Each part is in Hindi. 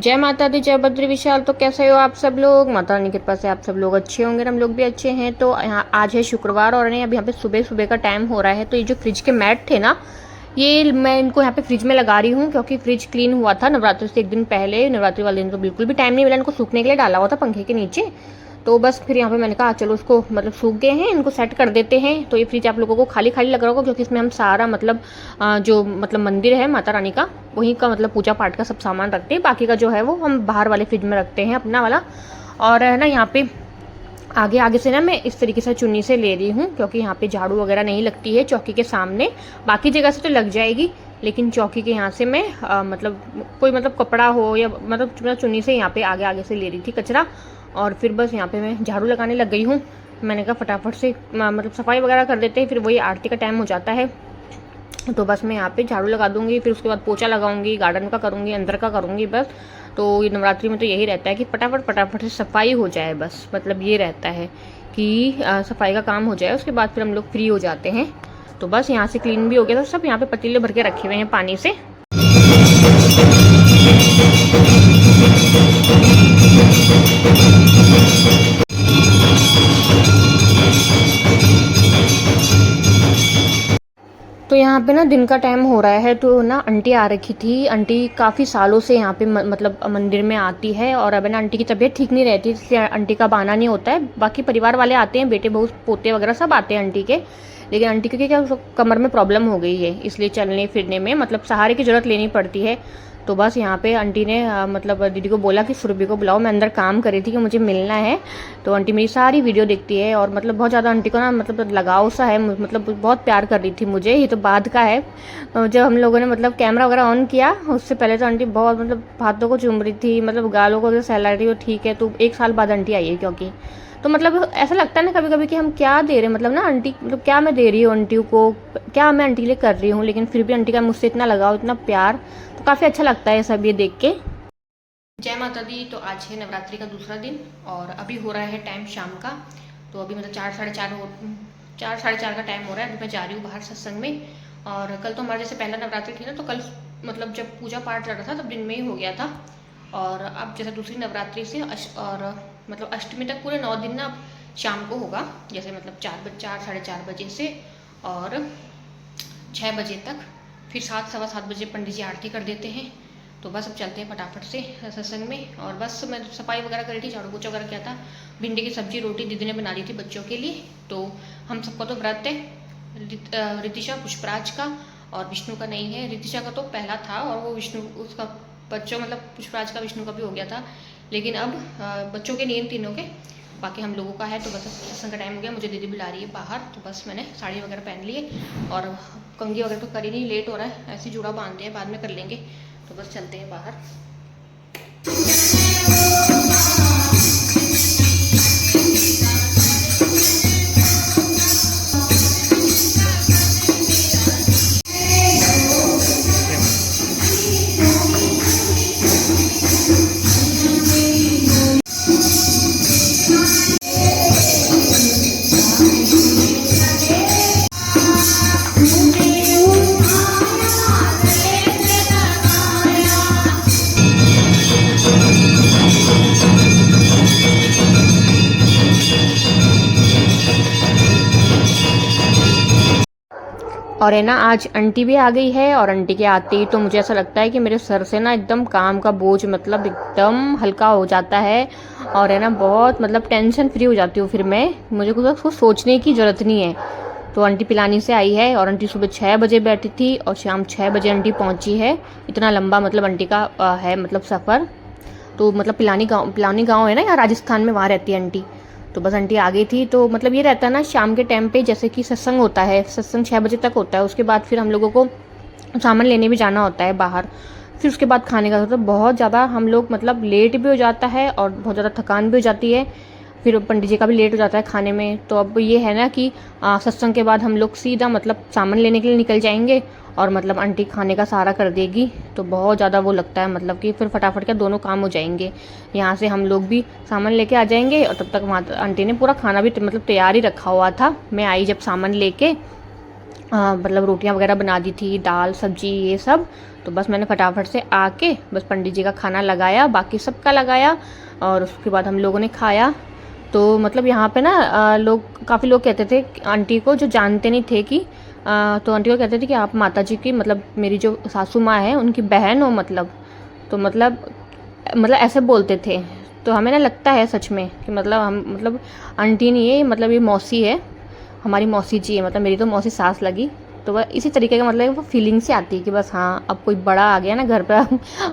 जय माता दी, जय बद्री विशाल। तो कैसे हो आप सब लोग? माता रानी की कृपा से आप सब लोग अच्छे होंगे, हम लोग भी अच्छे हैं। तो यहाँ आज है शुक्रवार और अभी यहाँ पे सुबह सुबह का टाइम हो रहा है। तो ये जो फ्रिज के मैट थे ना, ये मैं इनको यहाँ पे फ्रिज में लगा रही हूँ क्योंकि फ्रिज क्लीन हुआ था नवरात्रि से एक दिन पहले। नवरात्रि वाले दिन तो बिल्कुल भी टाइम नहीं मिला, इनको सूखने के लिए डाला हुआ था पंखे के नीचे। तो बस फिर यहाँ पे मैंने कहा चलो उसको मतलब सूख गए हैं, इनको सेट कर देते हैं। तो ये फ्रिज आप लोगों को खाली खाली लग रहा होगा क्योंकि इसमें हम सारा मतलब जो मतलब मंदिर है माता रानी का, वहीं का मतलब पूजा पाठ का सब सामान रखते हैं। बाकी का जो है वो हम बाहर वाले फ्रिज में रखते हैं अपना वाला। और है ना यहाँ पे आगे आगे से ना मैं इस तरीके से चुन्नी से ले रही हूँ क्योंकि यहाँ पे झाड़ू वगैरह नहीं लगती है चौकी के सामने। बाकी जगह से तो लग जाएगी लेकिन चौकी के यहाँ से मैं मतलब कोई मतलब कपड़ा हो या मतलब चुन्नी से यहाँ पे आगे आगे से ले रही थी कचरा। और फिर बस यहाँ पे मैं झाड़ू लगाने लग गई हूँ। मैंने कहा फटाफट से मतलब सफाई वगैरह कर देते हैं, फिर वही आरती का टाइम हो जाता है। तो बस मैं यहाँ पे झाड़ू लगा दूंगी, फिर उसके बाद पोछा लगाऊंगी, गार्डन का करूँगी, अंदर का करूँगी बस। तो ये नवरात्रि में तो यही रहता है कि फटाफट फटाफट से सफाई हो जाए, बस मतलब ये रहता है कि सफाई का काम हो जाए, उसके बाद फिर हम लोग फ्री हो जाते हैं। तो बस यहाँ से क्लीन भी हो गया था सब। यहाँ पे पतीले भर के रखे हुए हैं पानी से। तो यहाँ पे ना दिन का टाइम हो रहा है तो ना आंटी आ रखी थी। आंटी काफ़ी सालों से यहाँ पे मतलब मंदिर में आती है और अब ना आंटी की तबीयत ठीक नहीं रहती, इसलिए आंटी का आना नहीं होता है। बाकी परिवार वाले आते हैं, बेटे बहू पोते वगैरह सब आते हैं आंटी के। लेकिन आंटी के क्या कमर में प्रॉब्लम हो गई है, इसलिए चलने फिरने में मतलब सहारे की ज़रूरत लेनी पड़ती है। तो बस यहाँ पे आंटी ने मतलब दीदी को बोला कि सुरभि को बुलाओ, मैं अंदर काम कर रही थी कि मुझे मिलना है। तो आंटी मेरी सारी वीडियो देखती है और मतलब बहुत ज़्यादा आंटी को ना मतलब लगाव सा है, मतलब बहुत प्यार कर रही थी मुझे। ये तो बाद का है, जब हम लोगों ने मतलब कैमरा वगैरह ऑन किया उससे पहले तो आंटी बहुत मतलब हाथों को चूम रही थी, मतलब गालों को जो सहला रही वो ठीक है। तो 1 साल बाद आंटी आई है क्योंकि तो मतलब ऐसा लगता है ना कभी कभी कि हम क्या दे रहे हैं, मतलब ना आंटी मतलब क्या मैं दे रही हूँ आंटी को, क्या मैं आंटी के लिए कर रही हूँ, लेकिन फिर भी आंटी का मुझसे इतना लगाव, इतना प्यार, तो काफ़ी अच्छा लगता है सब ये देख के। जय माता दी। तो आज है नवरात्रि का दूसरा दिन और अभी हो रहा है टाइम शाम का। तो अभी मतलब 4 साढ़े 4 का टाइम हो रहा है। अभी मैं जा रही हूँ बाहर सत्संग में। और कल तो हमारे जैसे पहला नवरात्रि थी ना, तो कल मतलब जब पूजा पाठ चल रहा था तब दिन में ही हो गया था। और अब जैसे दूसरी नवरात्रि से और मतलब अष्टमी तक पूरे 9 दिन ना अब शाम को होगा। जैसे मतलब 4 साढ़े 4 बजे से और 6 बजे तक, फिर 7 सवा 7 बजे पंडित जी आरती कर देते हैं। तो बस अब चलते हैं फटाफट से सत्संग में। और बस मैं सफाई वगैरह कर रही थी, झाड़ू पोछा वगैरह किया था। भिंडी की सब्जी रोटी दीदी ने बना ली थी बच्चों के लिए। तो हम सबका तो व्रत है, रितिशा पुष्पराज का और विष्णु का नहीं है। रितिशा का तो पहला था और वो विष्णु उसका बच्चों मतलब पुष्पराज का विष्णु का भी हो गया था, लेकिन अब बच्चों के नहीं तीनों के, बाकी हम लोगों का है। तो बस सत्संग का टाइम हो गया, मुझे दीदी बुला रही है बाहर। तो बस मैंने साड़ी वगैरह पहन ली है और कंघी वगैरह तो करी नहीं, लेट हो रहा है, ऐसे जुड़ा बांध दिया, बाद में कर लेंगे। तो बस चलते हैं बाहर। और है ना आज आंटी भी आ गई है और आंटी के आते ही तो मुझे ऐसा लगता है कि मेरे सर से ना एकदम काम का बोझ मतलब एकदम हल्का हो जाता है। और है ना बहुत मतलब टेंशन फ्री हो जाती हूँ फिर मैं, मुझे कुछ सोचने की ज़रूरत नहीं है। तो आंटी पिलानी से आई है और आंटी सुबह 6 बजे बैठी थी और शाम 6 बजे आंटी पहुँची है। इतना लंबा मतलब आंटी का है मतलब सफ़र। तो मतलब पिलानी गाँव है ना यहाँ राजस्थान में, वहाँ रहती है आंटी। तो बस आंटी आ गई थी। तो मतलब ये रहता है ना शाम के टाइम पे, जैसे कि सत्संग होता है, सत्संग 6 बजे तक होता है, उसके बाद फिर हम लोगों को सामान लेने भी जाना होता है बाहर। फिर उसके बाद खाने का तो बहुत ज़्यादा हम लोग मतलब लेट भी हो जाता है और बहुत ज़्यादा थकान भी हो जाती है। फिर पंडित जी का भी लेट हो जाता है खाने में। तो अब ये है ना कि सत्संग के बाद हम लोग सीधा मतलब सामान लेने के लिए निकल जाएंगे और मतलब आंटी खाने का सहारा कर देगी। तो बहुत ज़्यादा वो लगता है मतलब कि फिर फटाफट के दोनों काम हो जाएंगे। यहाँ से हम लोग भी सामान लेके आ जाएंगे और तब तक वहाँ आंटी ने पूरा खाना भी मतलब तैयार ही रखा हुआ था। मैं आई जब सामान लेके मतलब रोटियां वगैरह बना दी थी, दाल सब्जी ये सब। तो बस मैंने फटाफट से आके बस पंडित जी का खाना लगाया, बाकी सबका लगाया और उसके बाद हम लोगों ने खाया। तो मतलब यहाँ पे ना लोग काफ़ी लोग कहते थे आंटी को, जो जानते नहीं थे कि तो आंटी को कहते थे कि आप माता जी की, मतलब मेरी जो सासू माँ है उनकी बहन हो, मतलब तो मतलब ऐसे बोलते थे। तो हमें ना लगता है सच में कि मतलब हम, मतलब आंटी नहीं है, मतलब ये मौसी है, हमारी मौसी जी है, मतलब मेरी तो मौसी सास लगी। तो वह इसी तरीके का, मतलब वो फीलिंग से आती है कि बस हाँ अब कोई बड़ा आ गया ना घर पे,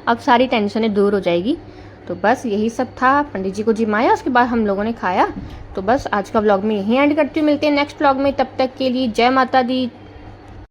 अब सारी टेंशनें दूर हो जाएगी। तो बस यही सब था, पंडित जी को जिमाया, उसके बाद हम लोगों ने खाया। तो बस आज का व्लॉग में यहीं एंड करती हूँ, मिलते हैं नेक्स्ट व्लॉग में, तब तक के लिए जय माता दी।